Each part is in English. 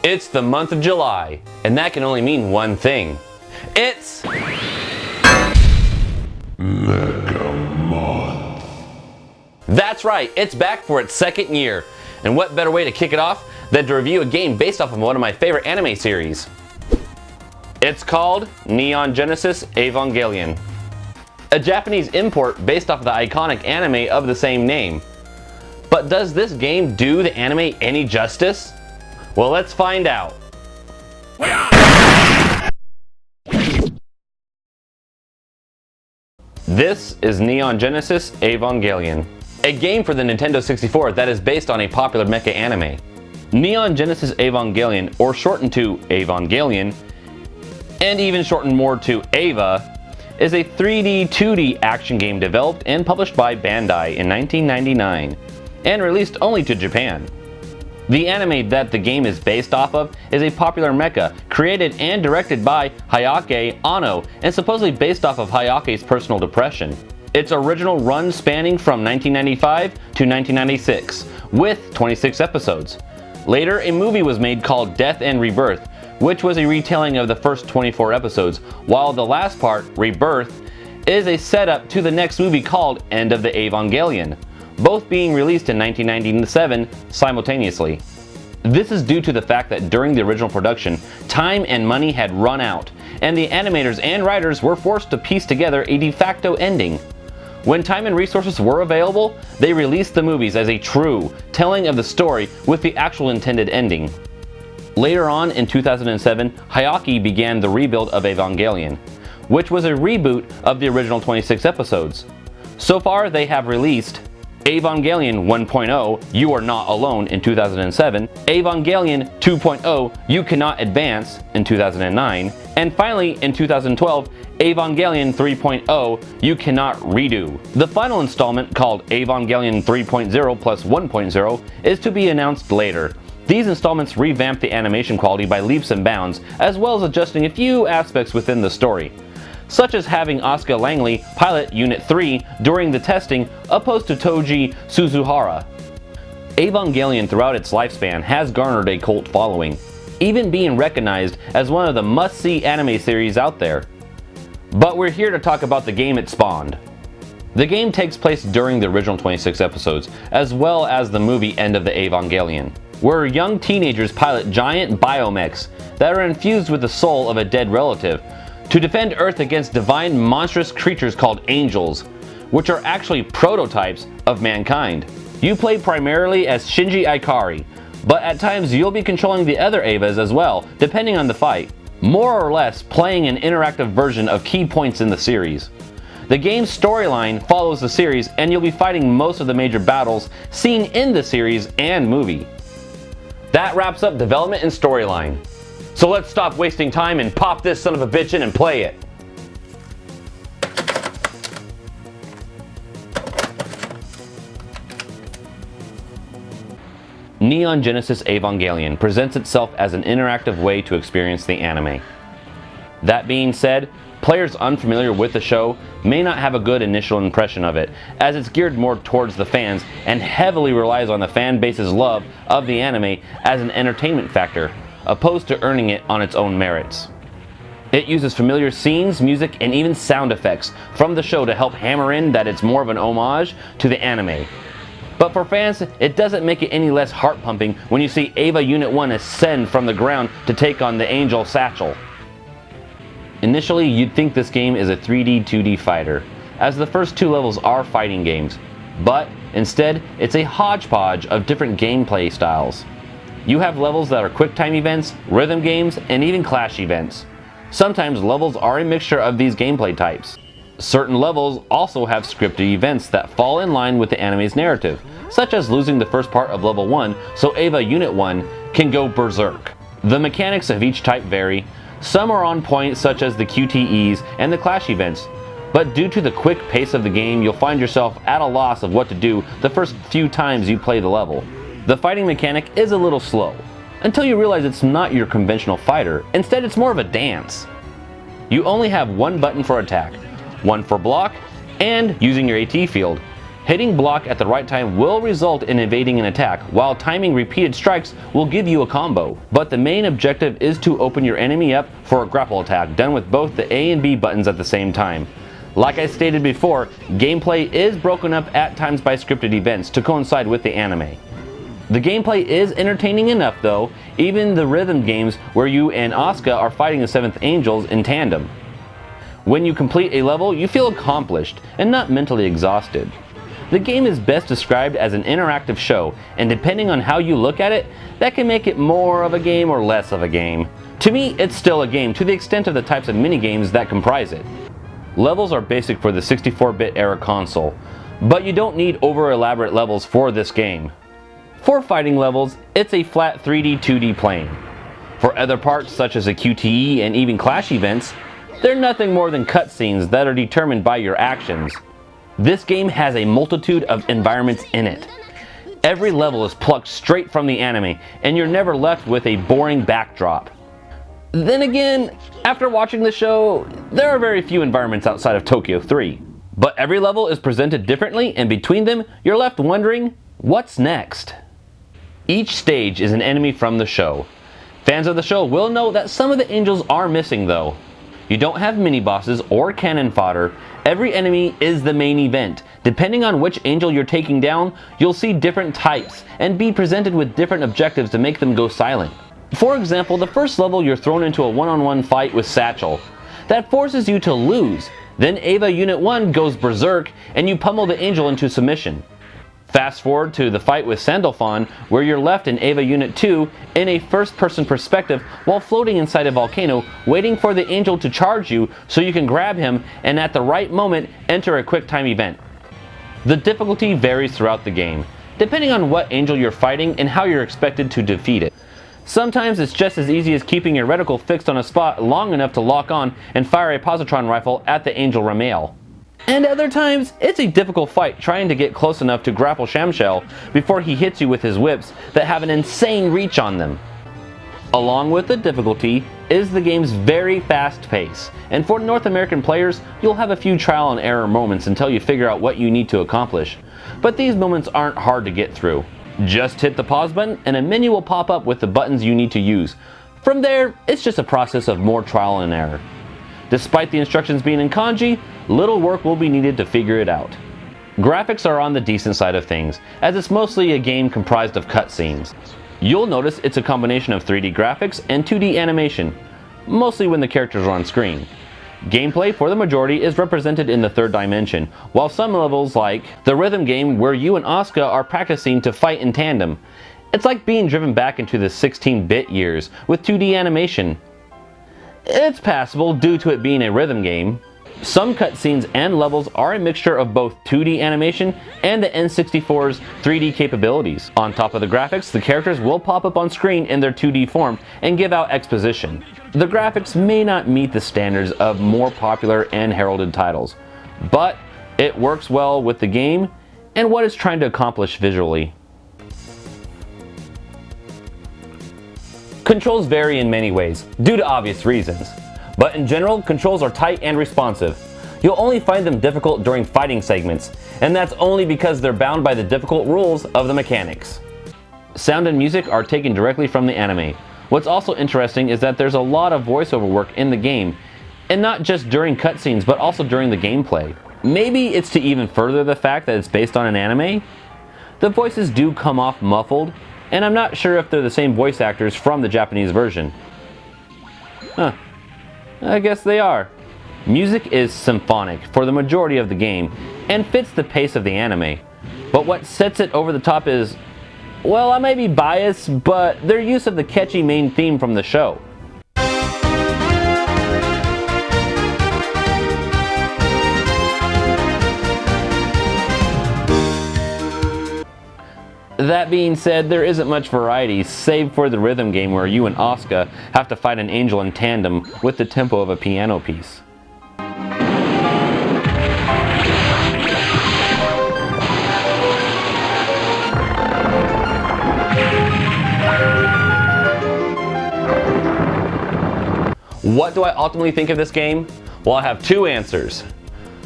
It's the month of July, and that can only mean one thing. It's Mecha Month. That's right, it's back for its second year. And what better way to kick it off than to review a game based off of one of my favorite anime series. It's called Neon Genesis Evangelion, a Japanese import based off of the iconic anime of the same name. But does this game do the anime any justice? Well, let's find out. This is Neon Genesis Evangelion, a game for the Nintendo 64 that is based on a popular mecha anime. Neon Genesis Evangelion, or shortened to Evangelion, and even shortened more to EVA, is a 3D 2D action game developed and published by Bandai in 1999, and released only to Japan. The anime that the game is based off of is a popular mecha created and directed by Hideaki Anno and supposedly based off of Hideaki's personal depression. Its original run spanning from 1995 to 1996, with 26 episodes. Later, a movie was made called Death and Rebirth, which was a retelling of the first 24 episodes, while the last part, Rebirth, is a setup to the next movie called End of the Evangelion, both being released in 1997 simultaneously. This is due to the fact that during the original production, time and money had run out, and the animators and writers were forced to piece together a de facto ending. When time and resources were available, they released the movies as a true telling of the story with the actual intended ending. Later on in 2007, Hideaki began the rebuild of Evangelion, which was a reboot of the original 26 episodes. So far, they have released Evangelion 1.0, You Are Not Alone in 2007, Evangelion 2.0, You Cannot Advance in 2009, and finally in 2012, Evangelion 3.0, You Cannot Redo. The final installment, called Evangelion 3.0 plus 1.0, is to be announced later. These installments revamp the animation quality by leaps and bounds, as well as adjusting a few aspects within the story, such as having Asuka Langley pilot Unit 3 during the testing opposed to Toji Suzuhara. Evangelion throughout its lifespan has garnered a cult following, even being recognized as one of the must-see anime series out there. But we're here to talk about the game it spawned. The game takes place during the original 26 episodes, as well as the movie End of the Evangelion, where young teenagers pilot giant biomechs that are infused with the soul of a dead relative to defend Earth against divine monstrous creatures called angels, which are actually prototypes of mankind. You play primarily as Shinji Ikari, but at times you'll be controlling the other Evas as well, depending on the fight, more or less playing an interactive version of key points in the series. The game's storyline follows the series, and you'll be fighting most of the major battles seen in the series and movie. That wraps up development and storyline. So let's stop wasting time and pop this son of a bitch in and play it. Neon Genesis Evangelion presents itself as an interactive way to experience the anime. That being said, players unfamiliar with the show may not have a good initial impression of it, as it's geared more towards the fans and heavily relies on the fan base's love of the anime as an entertainment factor, opposed to earning it on its own merits. It uses familiar scenes, music, and even sound effects from the show to help hammer in that it's more of an homage to the anime. But for fans, it doesn't make it any less heart-pumping when you see Eva Unit 1 ascend from the ground to take on the Angel Satchel. Initially, you'd think this game is a 3D 2D fighter, as the first two levels are fighting games, but instead, it's a hodgepodge of different gameplay styles. You have levels that are quick-time events, rhythm games, and even clash events. Sometimes levels are a mixture of these gameplay types. Certain levels also have scripted events that fall in line with the anime's narrative, such as losing the first part of level 1 so Eva Unit 1 can go berserk. The mechanics of each type vary. Some are on point, such as the QTEs and the clash events, but due to the quick pace of the game, you'll find yourself at a loss of what to do the first few times you play the level. The fighting mechanic is a little slow, until you realize it's not your conventional fighter. Instead, it's more of a dance. You only have one button for attack, one for block, and using your AT field. Hitting block at the right time will result in evading an attack, while timing repeated strikes will give you a combo. But the main objective is to open your enemy up for a grapple attack, done with both the A and B buttons at the same time. Like I stated before, gameplay is broken up at times by scripted events to coincide with the anime. The gameplay is entertaining enough though, even the rhythm games where you and Asuka are fighting the 7th Angels in tandem. When you complete a level, you feel accomplished and not mentally exhausted. The game is best described as an interactive show, and depending on how you look at it, that can make it more of a game or less of a game. To me, it's still a game to the extent of the types of minigames that comprise it. Levels are basic for the 64-bit era console, but you don't need over-elaborate levels for this game. For fighting levels, it's a flat 3D 2D plane. For other parts such as a QTE and even clash events, they're nothing more than cutscenes that are determined by your actions. This game has a multitude of environments in it. Every level is plucked straight from the anime, and you're never left with a boring backdrop. Then again, after watching the show, there are very few environments outside of Tokyo 3. But every level is presented differently, and between them, you're left wondering, what's next? Each stage is an enemy from the show. Fans of the show will know that some of the angels are missing though. You don't have mini-bosses or cannon fodder. Every enemy is the main event. Depending on which angel you're taking down, you'll see different types and be presented with different objectives to make them go silent. For example, the first level you're thrown into a one-on-one fight with Satchel. That forces you to lose. Then Ava Unit 1 goes berserk and you pummel the angel into submission. Fast forward to the fight with Sandalphon, where you're left in Ava Unit 2 in a first-person perspective while floating inside a volcano, waiting for the angel to charge you so you can grab him and at the right moment enter a quick-time event. The difficulty varies throughout the game, depending on what angel you're fighting and how you're expected to defeat it. Sometimes it's just as easy as keeping your reticle fixed on a spot long enough to lock on and fire a positron rifle at the angel Ramael. And other times, it's a difficult fight trying to get close enough to grapple Shamshel before he hits you with his whips that have an insane reach on them. Along with the difficulty is the game's very fast pace, and for North American players, you'll have a few trial and error moments until you figure out what you need to accomplish. But these moments aren't hard to get through. Just hit the pause button and a menu will pop up with the buttons you need to use. From there, it's just a process of more trial and error. Despite the instructions being in kanji, little work will be needed to figure it out. Graphics are on the decent side of things, as it's mostly a game comprised of cutscenes. You'll notice it's a combination of 3D graphics and 2D animation, mostly when the characters are on screen. Gameplay for the majority is represented in the third dimension, while some levels like the rhythm game where you and Asuka are practicing to fight in tandem. It's like being driven back into the 16-bit years with 2D animation. It's passable due to it being a rhythm game. Some cutscenes and levels are a mixture of both 2D animation and the N64's 3D capabilities. On top of the graphics, the characters will pop up on screen in their 2D form and give out exposition. The graphics may not meet the standards of more popular and heralded titles, but it works well with the game and what it's trying to accomplish visually. Controls vary in many ways, due to obvious reasons. But in general, controls are tight and responsive. You'll only find them difficult during fighting segments, and that's only because they're bound by the difficult rules of the mechanics. Sound and music are taken directly from the anime. What's also interesting is that there's a lot of voiceover work in the game, and not just during cutscenes, but also during the gameplay. Maybe it's to even further the fact that it's based on an anime? The voices do come off muffled, and I'm not sure if they're the same voice actors from the Japanese version. I guess they are. Music is symphonic for the majority of the game, and fits the pace of the anime. But what sets it over the top is, well, I may be biased, but their use of the catchy main theme from the show. That being said, there isn't much variety, save for the rhythm game where you and Asuka have to fight an angel in tandem with the tempo of a piano piece. What do I ultimately think of this game? Well, I have two answers.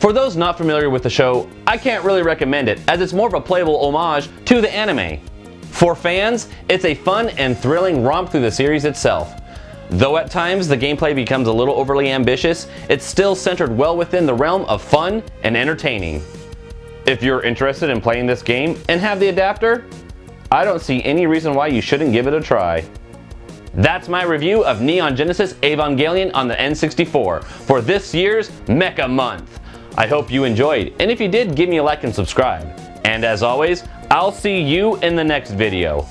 For those not familiar with the show, I can't really recommend it as it's more of a playable homage to the anime. For fans, it's a fun and thrilling romp through the series itself. Though at times the gameplay becomes a little overly ambitious, it's still centered well within the realm of fun and entertaining. If you're interested in playing this game and have the adapter, I don't see any reason why you shouldn't give it a try. That's my review of Neon Genesis Evangelion on the N64 for this year's Mecha Month. I hope you enjoyed, and if you did, give me a like and subscribe. And as always, I'll see you in the next video.